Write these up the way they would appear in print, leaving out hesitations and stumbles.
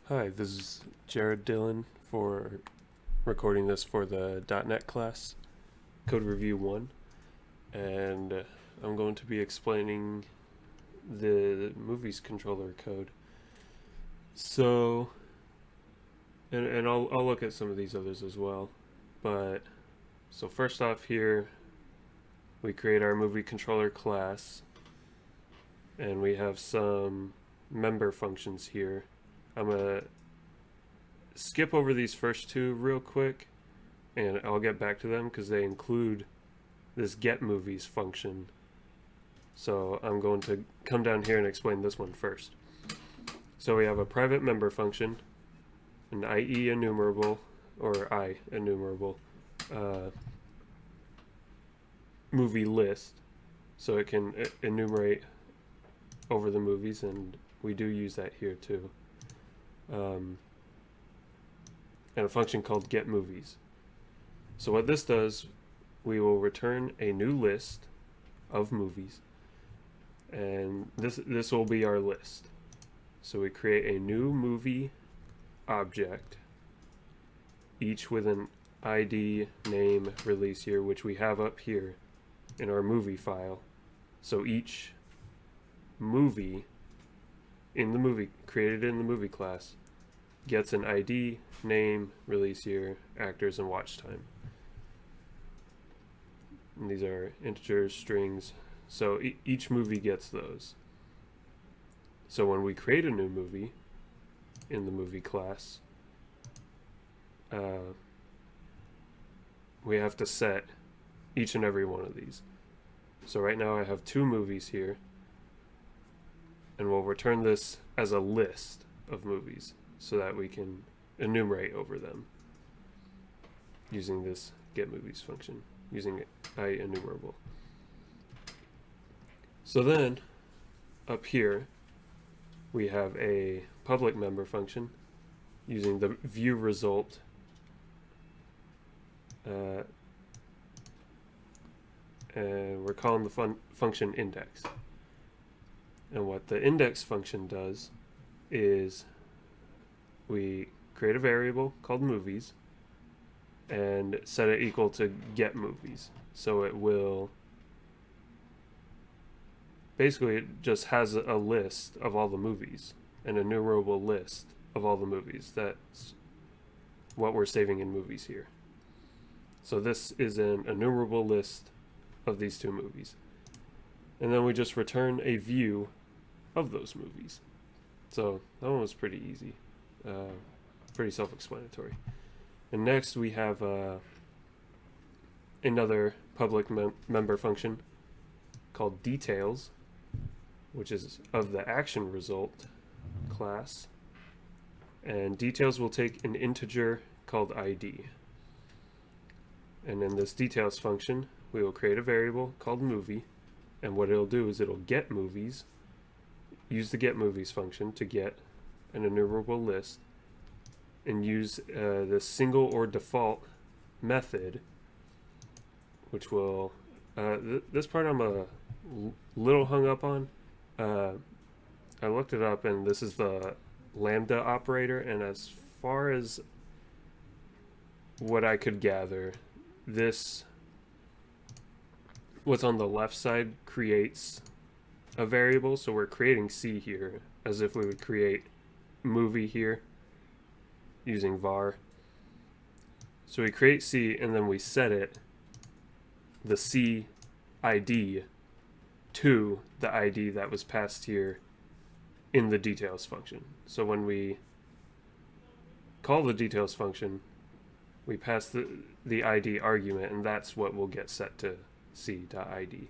Hi, this is Jared Dillon for recording this for the .NET class, Code Review 1, and I'm going to be explaining the movies controller code. So, and I'll look at some of these others as well, but so first off here, we create our movie controller class, and we have some member functions here. I'm going to skip over these first two real quick, and I'll get back to them because they include this get movies function. So I'm going to come down here and explain this one first. So we have a private member function, an IE enumerable, or I enumerable movie list. So it can enumerate over the movies, and we do use that here too. And a function called get movies. So what this does, we will return a new list of movies, and this will be our list. So we create a new movie object, each with an ID, name, release year, which we have up here in our movie file. So each movie in the movie created in the movie class gets an ID, name, release year, actors, and watch time. And these are integers, strings. So each movie gets those. So when we create a new movie in the movie class, we have to set each and every one of these. So right now I have two movies here, and we'll return this as a list of movies so that we can enumerate over them using this get movies function, using I enumerable. So then up here we have a public member function using the view result and we're calling the function index. And what the index function does is we create a variable called movies and set it equal to get movies. So it will basically, it just has a list of all the movies, an enumerable list of all the movies. That's what we're saving in movies here. So this is an enumerable list of these two movies. And then we just return a view of those movies. So that one was pretty easy, pretty self-explanatory. And next we have another public member function called details, which is of the action result class. And details will take an integer called ID. And in this details function, we will create a variable called movie, and what it'll do is it'll get movies, use the get movies function to get an enumerable list, and use the single or default method, which will this part I'm a little hung up on. I looked it up, and this is the lambda operator, and as far as what I could gather, this, what's on the left side, creates a variable. So we're creating C here as if we would create movie here using var. So we create C, and then we set it, the C ID, to the ID that was passed here in the details function. So when we call the details function, we pass the ID argument, and that's what will get set to C.ID,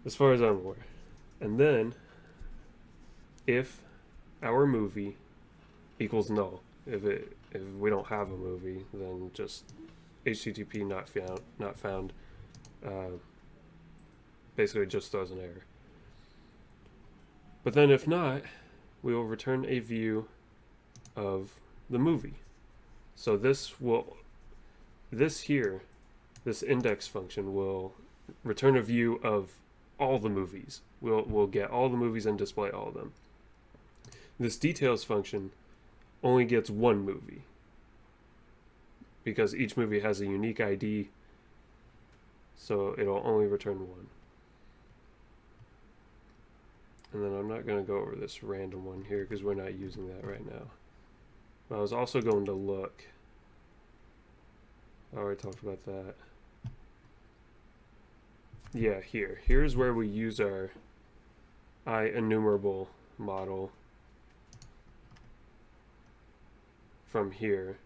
as far as I'm aware. And then if our movie equals null, if we don't have a movie, then just HTTP not found basically just throws an error. But then if not, we will return a view of the movie. So this index function will return a view of all the movies. We'll get all the movies and display all of them. this details function only gets one movie because each movie has a unique ID, so it'll only return one. And then I'm not going to go over this random one here because we're not using that right now. But I was also going to look. I already talked about that. Yeah, here's where we use our IEnumerable model from here.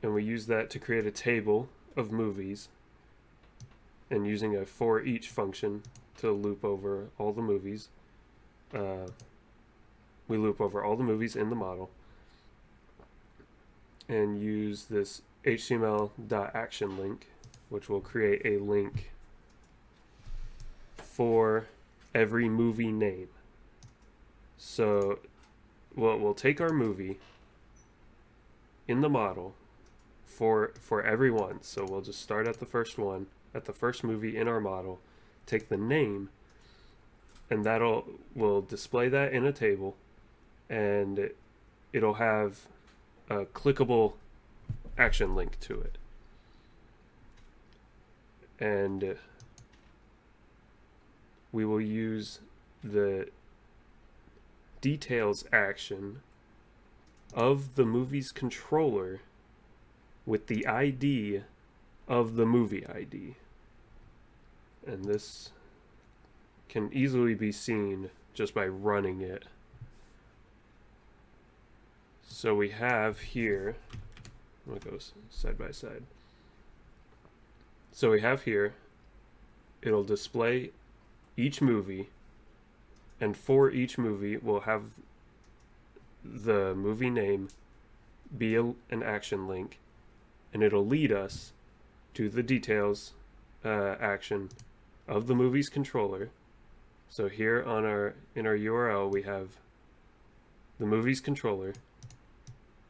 And we use that to create a table of movies, and using a for each function to loop over all the movies. We loop over all the movies in the model and use this HTML.action link, which will create a link for every movie name. So we'll take our movie in the model for every one. So we'll just start at the first one, at the first movie in our model, take the name, and we'll display that in a table, and it'll have a clickable action link to it. And we will use the details action of the movie's controller with the ID of the movie ID. And this can easily be seen just by running it. So we have here, I'm gonna go side by side. So we have here, it'll display each movie, and for each movie we'll have the movie name be an action link, and it'll lead us to the details action of the movie's controller. So here in our URL we have the movie's controller,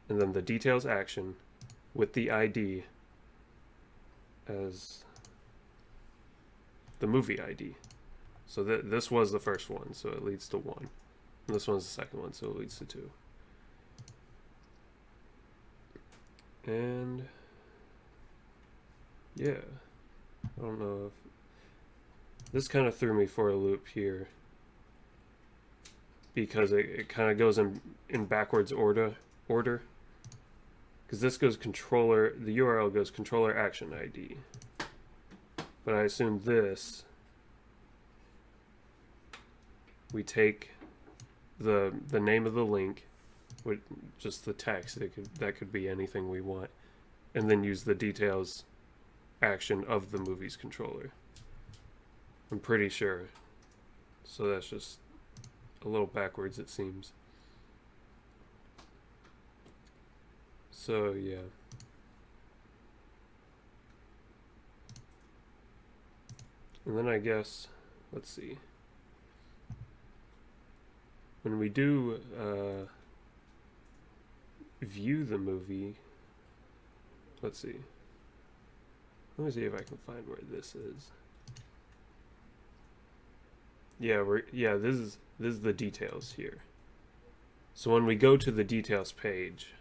and then the details action with the ID as the movie ID. So this was the first one, so it leads to 1. And this one's the second one, so it leads to 2. And yeah, I don't know if this kind of threw me for a loop here because it kind of goes in backwards order. Because this goes controller, the URL goes controller action ID. But I assume this, we take the name of the link with just the text, that could be anything we want, and then use the details action of the movie's controller. I'm pretty sure. So that's just a little backwards, it seems. So yeah. And then I guess, let's see. When we do view the movie, let's see. Let me see if I can find where this is. Yeah, this is the details here. So when we go to the details page,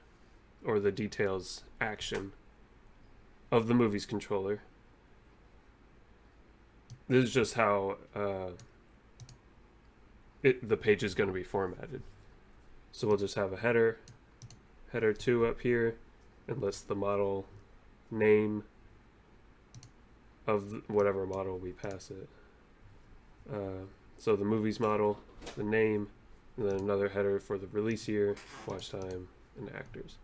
or the details action of the movie's controller, this is just how the page is going to be formatted. So we'll just have a header 2 up here, and lists the model name of whatever model we pass it. So the movie's model, the name, and then another header for the release year, watch time, and actors.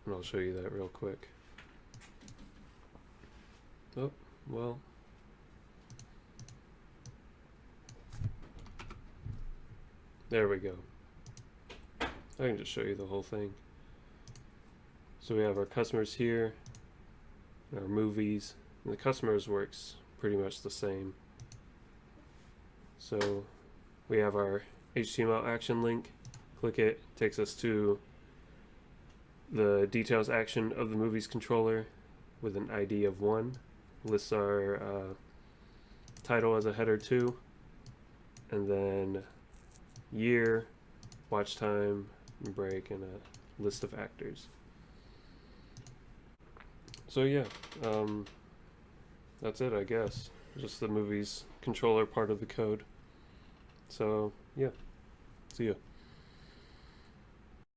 And I'll show you that real quick. Oh, well. There we go. I can just show you the whole thing. So we have our customers here, our movies, and the customers works pretty much the same. So we have our HTML action link, click it, takes us to the details action of the movie's controller with an ID of 1, lists our title as a header 2, and then year, watch time, break, and a list of actors. So yeah, that's it, I guess. Just the movie's controller part of the code. So yeah, see ya.